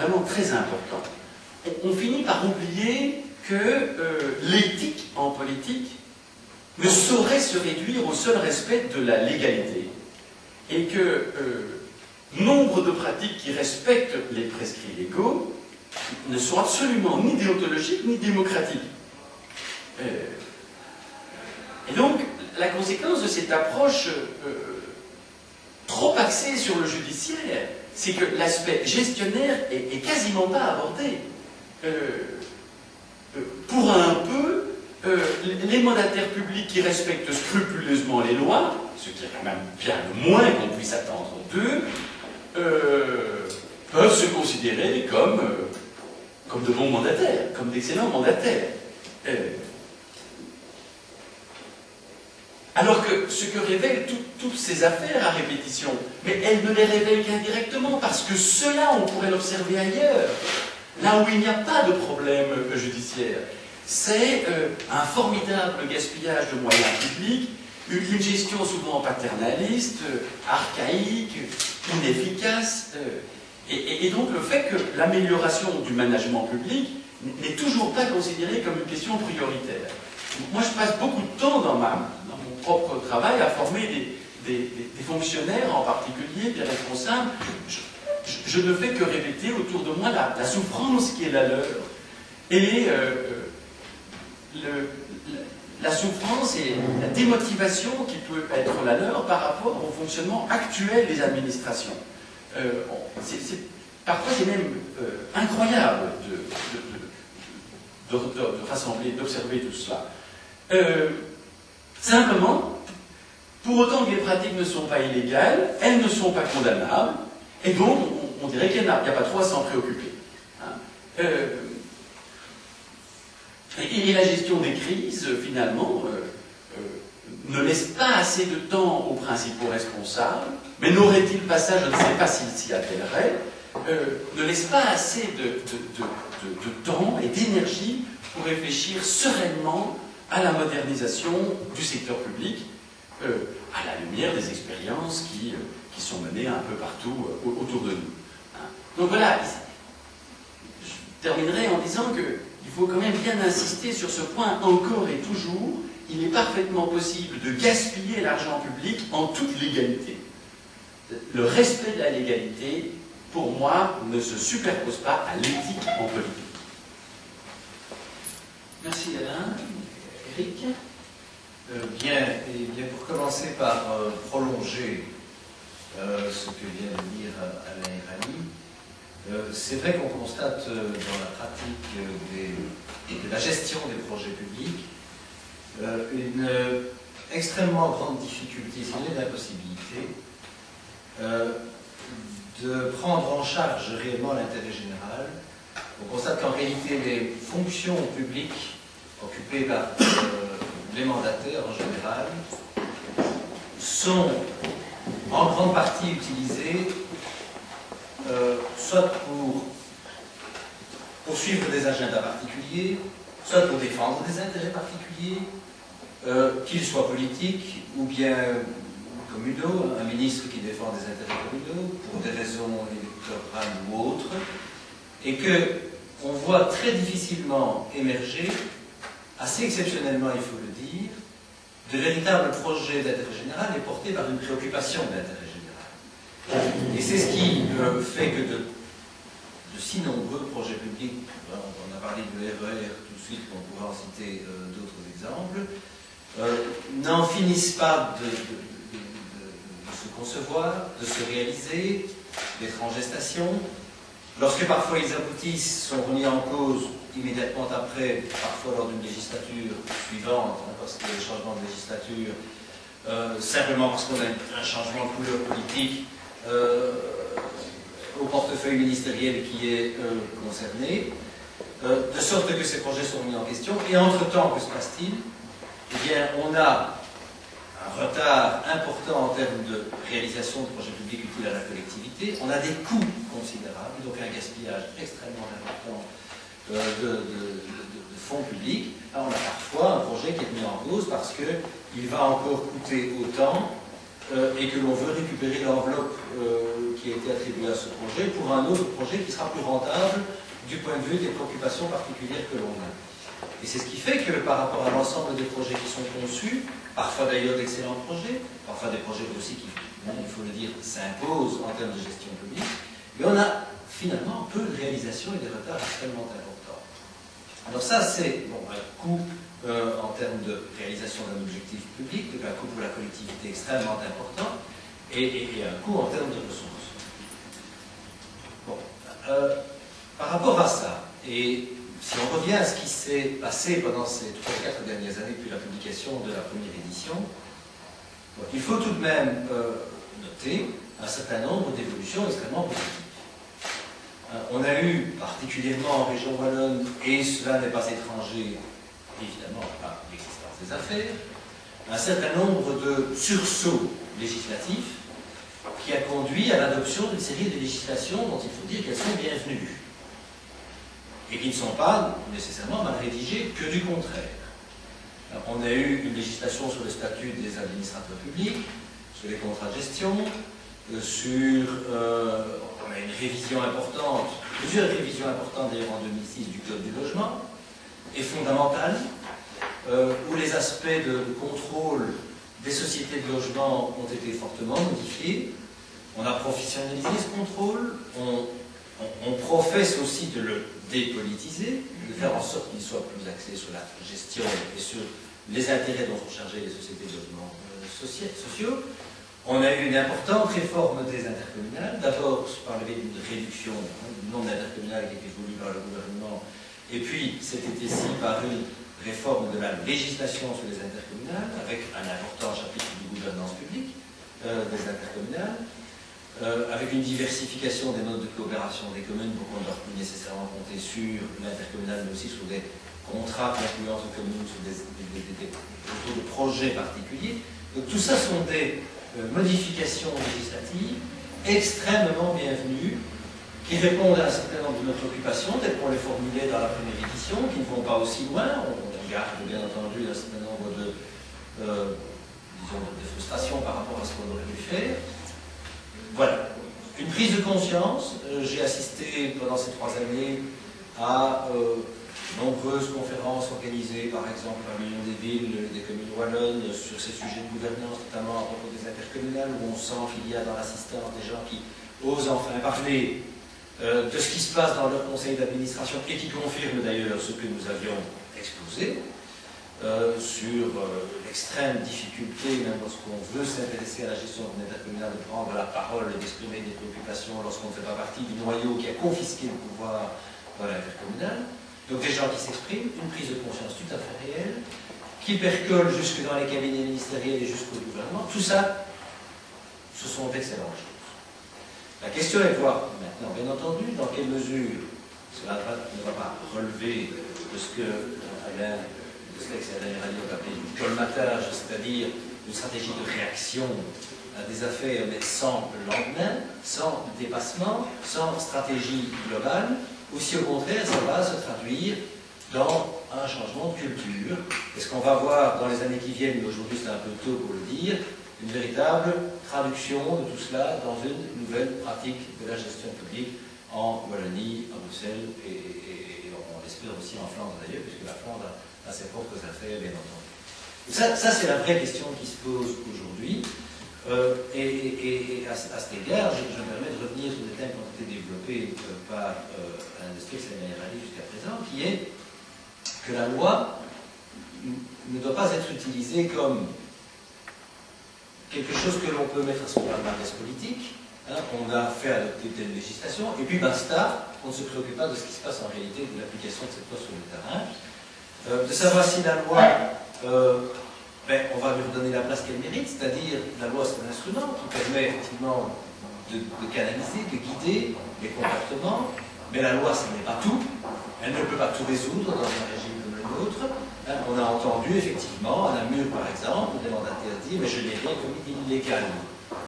vraiment très important. On finit par oublier que l'éthique en politique ne saurait se réduire au seul respect de la légalité, et que nombre de pratiques qui respectent les prescrits légaux ne sont absolument ni déontologiques ni démocratiques. Et donc, la conséquence de cette approche trop axée sur le judiciaire, c'est que l'aspect gestionnaire est quasiment pas abordé. Pour un peu, les mandataires publics qui respectent scrupuleusement les lois, ce qui est quand même bien le moins qu'on puisse attendre d'eux, peuvent se considérer comme de bons mandataires, comme d'excellents mandataires. Alors que ce que révèlent toutes ces affaires à répétition, mais elles ne les révèlent qu'indirectement, parce que cela, on pourrait l'observer ailleurs, là où il n'y a pas de problème judiciaire. C'est un formidable gaspillage de moyens publics, une gestion souvent paternaliste, archaïque, inefficace, et donc le fait que l'amélioration du management public n'est toujours pas considérée comme une question prioritaire. Moi, je passe beaucoup de temps dans mon propre travail à former des fonctionnaires, en particulier des responsables. Je ne fais que répéter autour de moi la souffrance qui est la leur, et la souffrance et la démotivation qui peut être la leur par rapport au fonctionnement actuel des administrations. Parfois, c'est même incroyable de rassembler, d'observer tout cela. Simplement, pour autant que les pratiques ne sont pas illégales, elles ne sont pas condamnables, et donc on dirait qu'il n'y a pas trop à s'en préoccuper. Hein. Et la gestion des crises, finalement, ne laisse pas assez de temps aux principaux responsables, mais n'aurait-il pas ça, je ne sais pas s'il s'y attellerait, ne laisse pas assez de temps et d'énergie pour réfléchir sereinement à la modernisation du secteur public, à la lumière des expériences qui sont menées un peu partout autour de nous. Hein. Donc voilà, je terminerai en disant qu'il faut quand même bien insister sur ce point encore et toujours. Il est parfaitement possible de gaspiller l'argent public en toute légalité. Le respect de la légalité, pour moi, ne se superpose pas à l'éthique en politique. Merci Alain. Eric ? Bien, pour commencer par prolonger ce que vient de dire Alain Irani, c'est vrai qu'on constate dans la pratique de la gestion des projets publics une extrêmement grande difficulté, si ce n'est l'impossibilité, de prendre en charge réellement l'intérêt général. On constate qu'en réalité, les fonctions publiques occupées par les mandataires en général sont en grande partie utilisées soit pour poursuivre des agendas particuliers, soit pour défendre des intérêts particuliers, qu'ils soient politiques ou bien communaux, un ministre qui défend des intérêts communaux pour des raisons électorales ou autres, et qu'on voit très difficilement émerger, assez exceptionnellement il faut le dire, de véritables projets d'intérêt général et portés par une préoccupation d'intérêt général. Et c'est ce qui fait que de si nombreux projets publics, on a parlé du RER tout de suite, on pourra en citer d'autres exemples, n'en finissent pas de se concevoir, de se réaliser, d'être en gestation. Lorsque parfois ils aboutissent, sont remis en cause immédiatement après, parfois lors d'une législature suivante, parce qu'il y a des changements de législature, simplement parce qu'on a un changement de couleur politique au portefeuille ministériel qui est concerné, de sorte que ces projets sont mis en question. Et entre-temps, que se passe-t-il? Eh bien, on a un retard important en termes de réalisation de projets publics utiles à la collectivité, on a des coûts considérables, donc un gaspillage extrêmement important de fonds publics. Là, on a parfois un projet qui est mis en cause parce qu'il va encore coûter autant et que l'on veut récupérer l'enveloppe qui a été attribuée à ce projet pour un autre projet qui sera plus rentable du point de vue des préoccupations particulières que l'on a. Et c'est ce qui fait que par rapport à l'ensemble des projets qui sont conçus, parfois d'ailleurs d'excellents projets, parfois des projets aussi qui, il faut le dire, s'imposent en termes de gestion publique, mais on a finalement peu de réalisations et des retards extrêmement importants. Alors ça, c'est un coût en termes de réalisation d'un objectif public, donc un coût pour la collectivité extrêmement important, et un coût en termes de ressources. Bon, par rapport à ça, et si on revient à ce qui s'est passé pendant ces 3 ou 4 dernières années depuis la publication de la première édition, il faut tout de même noter un certain nombre d'évolutions extrêmement positives. On a eu, particulièrement en région wallonne, et cela n'est pas étranger, évidemment, à l'existence des affaires, un certain nombre de sursauts législatifs qui a conduit à l'adoption d'une série de législations dont il faut dire qu'elles sont bienvenues et qui ne sont pas nécessairement mal rédigées, que du contraire. Alors, on a eu une législation sur le statut des administrateurs publics, sur les contrats de gestion, on a une révision importante, plusieurs révisions importantes d'ailleurs en 2006 du Code du logement, et fondamentales, où les aspects de contrôle des sociétés de logement ont été fortement modifiés. On a professionnalisé ce contrôle, on professe aussi de le dépolitiser, de faire en sorte qu'il soit plus axé sur la gestion et sur les intérêts dont sont chargées les sociétés de logement sociaux. On a eu une importante réforme des intercommunales, d'abord par le biais d'une réduction du nombre d'intercommunales qui était voulu par le gouvernement, et puis cet été-ci par une réforme de la législation sur les intercommunales, avec un important chapitre de gouvernance publique des intercommunales, avec une diversification des modes de coopération des communes pour qu'on ne doit plus nécessairement compter sur l'intercommunal, mais aussi sur des contrats d'influence aux communes, sur autour de projets particuliers. Donc tout ça sont des modifications législatives extrêmement bienvenues, qui répondent à un certain nombre de nos préoccupations, telles qu'on les formulait dans la première édition, qui ne vont pas aussi loin. On garde bien entendu un certain nombre de frustrations par rapport à ce qu'on aurait pu faire. Voilà, une prise de conscience. J'ai assisté pendant ces 3 années à nombreuses conférences organisées, par exemple par l'Union des villes, des communes wallonnes, sur ces sujets de gouvernance, notamment à propos des intercommunales, où on sent qu'il y a dans l'assistance des gens qui osent enfin parler de ce qui se passe dans leur conseil d'administration et qui confirment d'ailleurs ce que nous avions exposé sur l'extrême difficulté, même lorsqu'on veut s'intéresser à la gestion d'une intercommunale, de prendre la parole et d'exprimer des préoccupations lorsqu'on ne fait pas partie du noyau qui a confisqué le pouvoir dans l'intercommunale. Donc des gens qui s'expriment, une prise de conscience tout à fait réelle, qui percole jusque dans les cabinets ministériels et jusqu'au gouvernement. Tout ça, ce sont d'excellentes choses. La question est de voir maintenant, bien entendu, dans quelle mesure cela ne va pas relever de ce que Alain Miralli a appelé du colmatage, c'est-à-dire une stratégie de réaction à des affaires, mais sans lendemain, sans dépassement, sans stratégie globale, ou si au contraire ça va se traduire dans un changement de culture. Est-ce qu'on va voir dans les années qui viennent, mais aujourd'hui c'est un peu tôt pour le dire, une véritable traduction de tout cela dans une nouvelle pratique de la gestion publique en Wallonie, à Bruxelles et on l'espère aussi en Flandre d'ailleurs, puisque la Flandre a ses propres affaires, bien entendu. Ça c'est la vraie question qui se pose aujourd'hui. Et à cet égard, je me permets de revenir sur des thèmes qui ont été développés par Alain Desteix et Alain Miralli jusqu'à présent, qui est que la loi ne doit pas être utilisée comme quelque chose que l'on peut mettre à son palmarès politique. On a fait adopter telle législation, et puis basta, on ne se préoccupe pas de ce qui se passe en réalité, de l'application de cette loi sur le terrain. De savoir si la loi, on va lui redonner la place qu'elle mérite, c'est-à-dire la loi c'est un instrument qui permet effectivement de canaliser, de guider les comportements, mais la loi ce n'est pas tout, elle ne peut pas tout résoudre dans un régime comme le nôtre. On a entendu effectivement, à Namur par exemple, des mandataires dire mais je n'ai rien commis d'illégal.